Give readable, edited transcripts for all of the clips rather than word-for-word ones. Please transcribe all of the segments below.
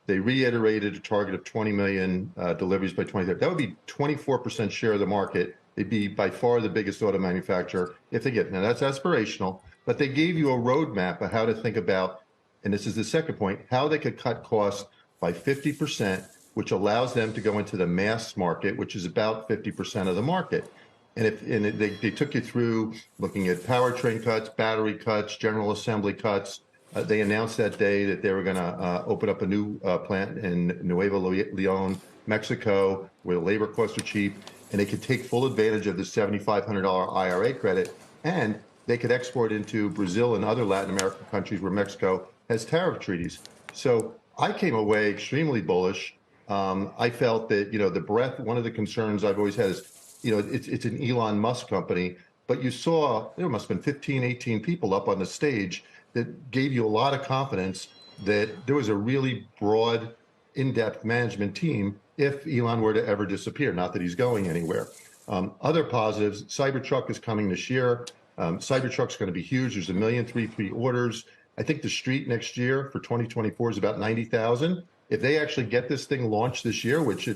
They reiterated a target of 20 million deliveries by 2030. That would be 24% share of the market. They'd be by far the biggest auto manufacturer if they get. Now that's aspirational, but they gave you a roadmap of how to think about, and this is the second point, how they could cut costs by 50%, which allows them to go into the mass market, which is about 50% of the market. They took you through looking at powertrain cuts, battery cuts, general assembly cuts. They announced that day that they were going to open up a new plant in Nuevo Leon, Mexico, where the labor costs are cheap, and they could take full advantage of the $7,500 IRA credit, and they could export into Brazil and other Latin American countries where Mexico has tariff treaties. So I came away extremely bullish. I felt that, the breadth, one of the concerns I've always had is, it's an Elon Musk company, but you saw there must have been 15, 18 people up on the stage that gave you a lot of confidence that there was a really broad, in-depth management team if Elon were to ever disappear, not that he's going anywhere. Other positives, Cybertruck is coming this year. Cybertruck's going to be huge. There's 1.3 million pre-orders. I think the street next year for 2024 is about 90,000. If they actually get this thing launched this year, which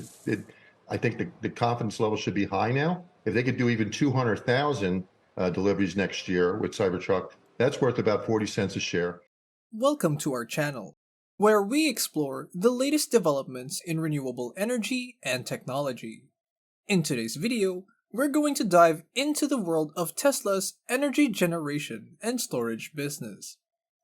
I think the confidence level should be high now. If they could do even 200,000 deliveries next year with Cybertruck, that's worth about 40 cents a share. Welcome to our channel, where we explore the latest developments in renewable energy and technology. In today's video, we're going to dive into the world of Tesla's energy generation and storage business.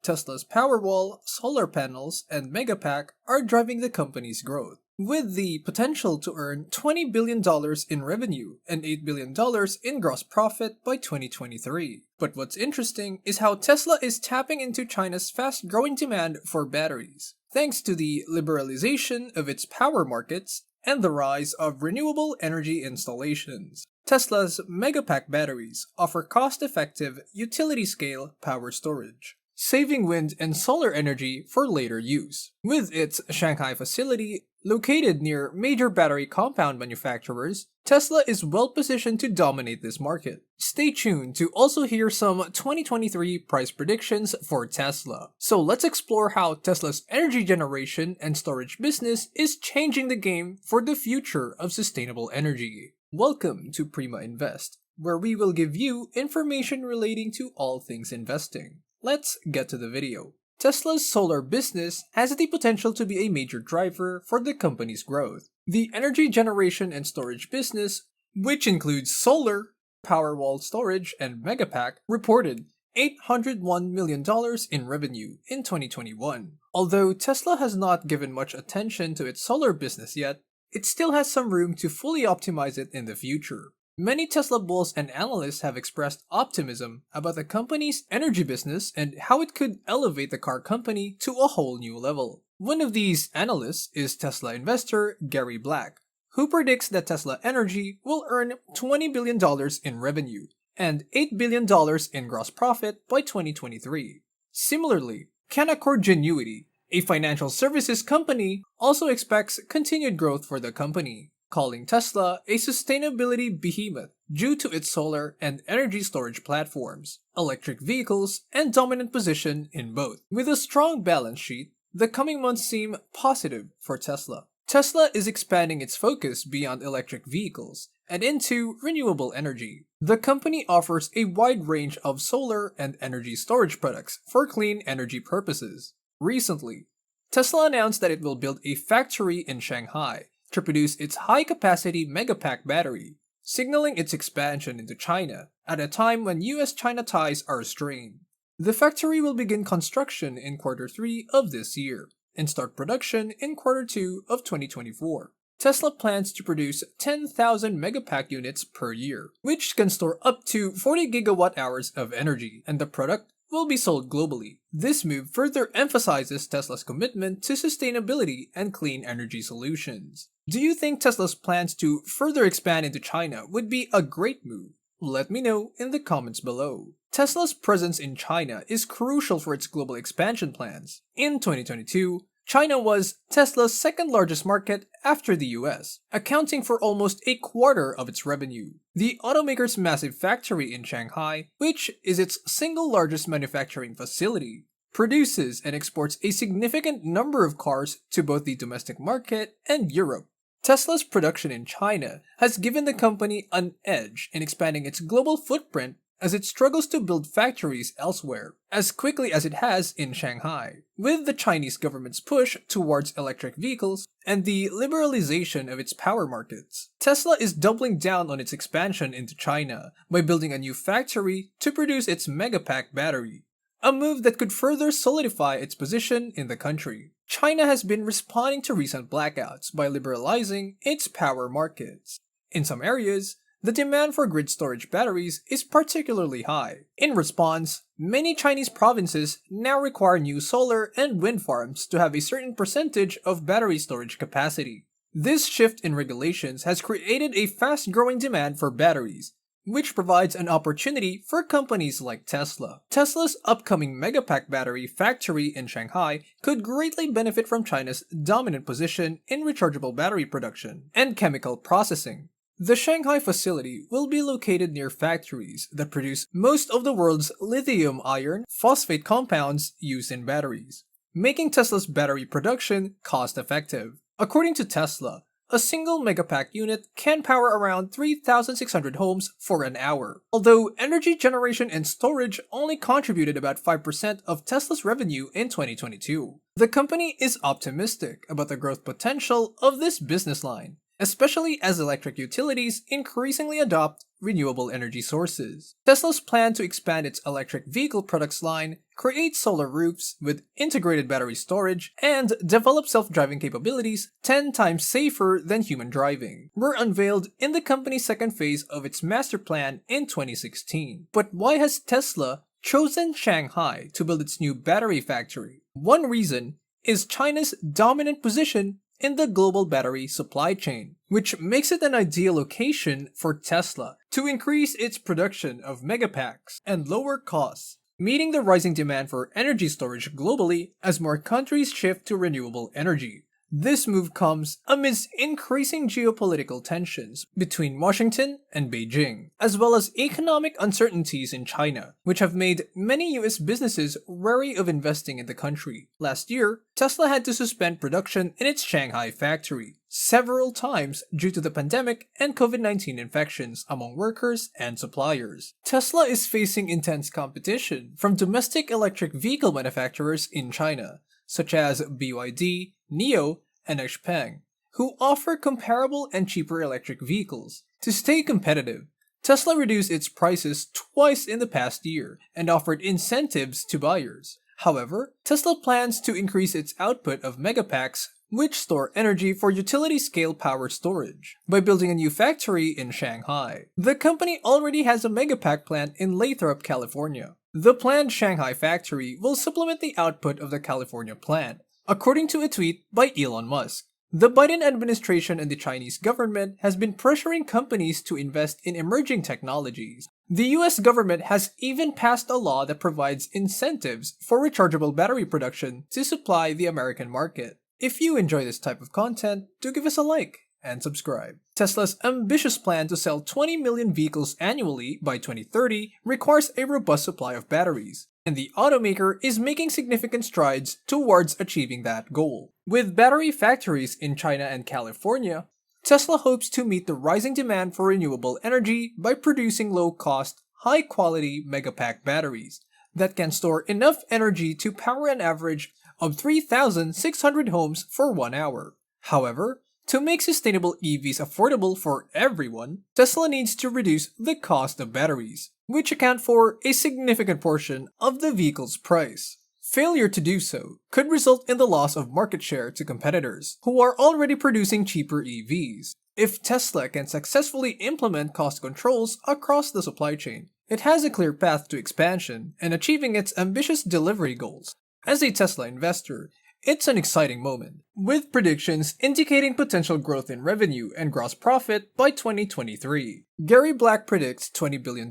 Tesla's Powerwall, solar panels, and Megapack are driving the company's growth, with the potential to earn $20 billion in revenue and $8 billion in gross profit by 2023. But what's interesting is how Tesla is tapping into China's fast-growing demand for batteries, thanks to the liberalization of its power markets and the rise of renewable energy installations. Tesla's Megapack batteries offer cost-effective, utility-scale power storage, saving wind and solar energy for later use. With its Shanghai facility located near major battery compound manufacturers, Tesla is well positioned to dominate this market. Stay tuned to also hear some 2023 price predictions for Tesla. So let's explore how Tesla's energy generation and storage business is changing the game for the future of sustainable energy. Welcome to Prima Invest, where we will give you information relating to all things investing. Let's get to the video. Tesla's solar business has the potential to be a major driver for the company's growth. The energy generation and storage business, which includes solar, Powerwall storage, and Megapack, reported $801 million in revenue in 2021. Although Tesla has not given much attention to its solar business yet, it still has some room to fully optimize it in the future. Many Tesla bulls and analysts have expressed optimism about the company's energy business and how it could elevate the car company to a whole new level. One of these analysts is Tesla investor Gary Black, who predicts that Tesla Energy will earn $20 billion in revenue and $8 billion in gross profit by 2023. Similarly, Canaccord Genuity, a financial services company, also expects continued growth for the company, calling Tesla a sustainability behemoth due to its solar and energy storage platforms, electric vehicles, and dominant position in both. With a strong balance sheet, the coming months seem positive for Tesla. Tesla is expanding its focus beyond electric vehicles and into renewable energy. The company offers a wide range of solar and energy storage products for clean energy purposes. Recently, Tesla announced that it will build a factory in Shanghai to produce its high-capacity Megapack battery, signaling its expansion into China at a time when US-China ties are strained. The factory will begin construction in Q3 of this year and start production in Q2 of 2024. Tesla plans to produce 10,000 Megapack units per year, which can store up to 40 gigawatt-hours of energy, and the product will be sold globally. This move further emphasizes Tesla's commitment to sustainability and clean energy solutions. Do you think Tesla's plans to further expand into China would be a great move? Let me know in the comments below. Tesla's presence in China is crucial for its global expansion plans. In 2022, China was Tesla's second largest market after the US, accounting for almost a quarter of its revenue. The automaker's massive factory in Shanghai, which is its single largest manufacturing facility, produces and exports a significant number of cars to both the domestic market and Europe. Tesla's production in China has given the company an edge in expanding its global footprint as it struggles to build factories elsewhere, as quickly as it has in Shanghai. With the Chinese government's push towards electric vehicles and the liberalization of its power markets, Tesla is doubling down on its expansion into China by building a new factory to produce its Megapack battery, a move that could further solidify its position in the country. China has been responding to recent blackouts by liberalizing its power markets. In some areas, the demand for grid storage batteries is particularly high. In response, many Chinese provinces now require new solar and wind farms to have a certain percentage of battery storage capacity. This shift in regulations has created a fast-growing demand for batteries, which provides an opportunity for companies like Tesla. Tesla's upcoming Megapack battery factory in Shanghai could greatly benefit from China's dominant position in rechargeable battery production and chemical processing. The Shanghai facility will be located near factories that produce most of the world's lithium iron phosphate compounds used in batteries, making Tesla's battery production cost-effective. According to Tesla, a single Megapack unit can power around 3,600 homes for an hour. Although energy generation and storage only contributed about 5% of Tesla's revenue in 2022, the company is optimistic about the growth potential of this business line, especially as electric utilities increasingly adopt renewable energy sources. Tesla's plan to expand its electric vehicle products line, create solar roofs with integrated battery storage, and develop self-driving capabilities 10 times safer than human driving were unveiled in the company's second phase of its master plan in 2016. But why has Tesla chosen Shanghai to build its new battery factory? One reason is China's dominant position in the global battery supply chain, which makes it an ideal location for Tesla to increase its production of Megapacks and lower costs, meeting the rising demand for energy storage globally as more countries shift to renewable energy. This move comes amidst increasing geopolitical tensions between Washington and Beijing, as well as economic uncertainties in China, which have made many US businesses wary of investing in the country. Last year, Tesla had to suspend production in its Shanghai factory several times due to the pandemic and COVID-19 infections among workers and suppliers. Tesla is facing intense competition from domestic electric vehicle manufacturers in China, such as BYD, NIO, and XPeng, who offer comparable and cheaper electric vehicles. To stay competitive, Tesla reduced its prices twice in the past year and offered incentives to buyers. However, Tesla plans to increase its output of Megapacks, which store energy for utility-scale power storage, by building a new factory in Shanghai. The company already has a Megapack plant in Lathrop, California. The planned Shanghai factory will supplement the output of the California plant, according to a tweet by Elon Musk. The Biden administration and the Chinese government has been pressuring companies to invest in emerging technologies. The US government has even passed a law that provides incentives for rechargeable battery production to supply the American market. If you enjoy this type of content, do give us a like and subscribe. Tesla's ambitious plan to sell 20 million vehicles annually by 2030 requires a robust supply of batteries, and the automaker is making significant strides towards achieving that goal. With battery factories in China and California, Tesla hopes to meet the rising demand for renewable energy by producing low-cost, high-quality Megapack batteries that can store enough energy to power an average of 3,600 homes for 1 hour. However, to make sustainable EVs affordable for everyone, Tesla needs to reduce the cost of batteries, which account for a significant portion of the vehicle's price. Failure to do so could result in the loss of market share to competitors who are already producing cheaper EVs. If Tesla can successfully implement cost controls across the supply chain, it has a clear path to expansion and achieving its ambitious delivery goals. As a Tesla investor, it's an exciting moment, with predictions indicating potential growth in revenue and gross profit by 2023. Gary Black predicts $20 billion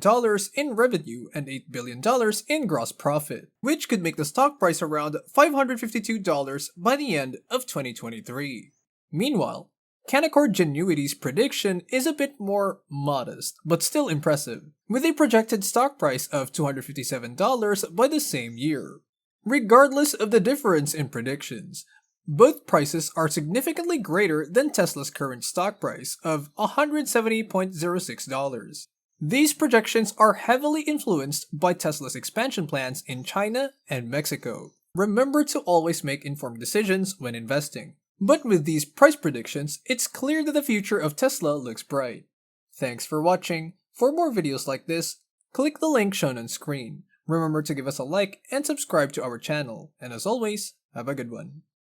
in revenue and $8 billion in gross profit, which could make the stock price around $552 by the end of 2023. Meanwhile, Canaccord Genuity's prediction is a bit more modest, but still impressive, with a projected stock price of $257 by the same year. Regardless of the difference in predictions, both prices are significantly greater than Tesla's current stock price of $170.06. These projections are heavily influenced by Tesla's expansion plans in China and Mexico. Remember to always make informed decisions when investing. But with these price predictions, it's clear that the future of Tesla looks bright. Thanks for watching. For more videos like this, click the link shown on screen. Remember to give us a like and subscribe to our channel. And as always, have a good one.